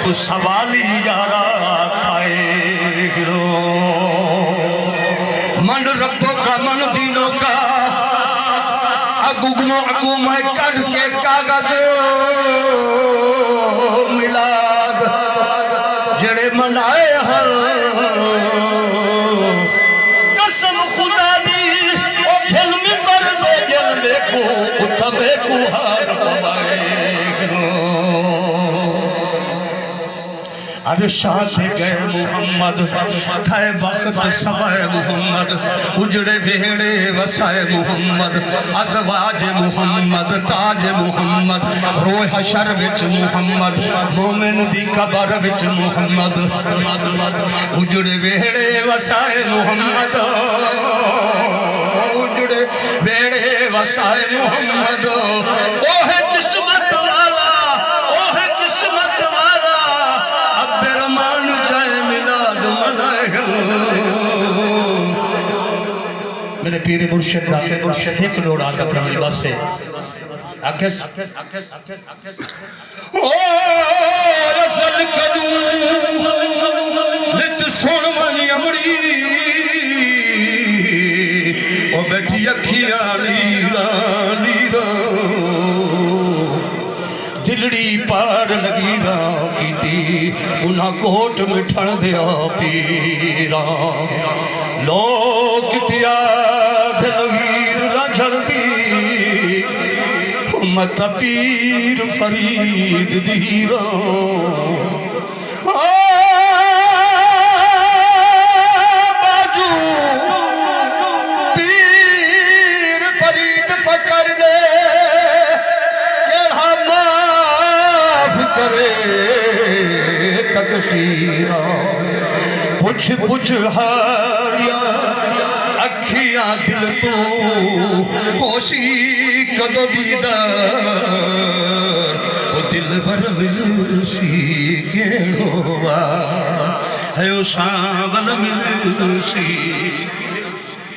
तू सवाली यारा थाए गिरो मन रब्बों का मन दीनों का अगुगनो अगु मैं कर के कागज मिलाद जड़े मनाए हर कसम खुदा दी ओ खेल में पर दे जल में को उतबे को हार पवाए अरे साथ गए मोहम्मद थाए वक्त समय मोहम्मद उजड़े वेड़े वसाए मोहम्मद अज़वाज मोहम्मद ताज मोहम्मद रोए हशर विच मोहम्मद मोमिन दी कबर विच मोहम्मद उजड़े वेड़े वसाए मोहम्मद उजड़े वेड़े वसाए मोहम्मद ओ है किस्मत वाला ओ है किस्मत वाला अब्दुर्रहमान जाए मिलाद मनाए मेरे पीर मुर्शिद दा एक लोड़ आदा अपने वास्ते आखे ओ रसल कदू नित सुन मनी अमड़ी ओ बैठी अखियां नीरा नीरा दिलड़ी पार लगी रा कीती उन्हां कोट मिठण दिया पीरा लोग तिया दिलगीर राझदी मत पीर फरीद दीरा बाजू पीर फरीद पकड़ दे करे तकसीरा पुछ पुछ हारिया अखियां दिल तू होशी कदो दीदार वो दिल भर मिलसी केड़ो है ओ सांवल मिलसी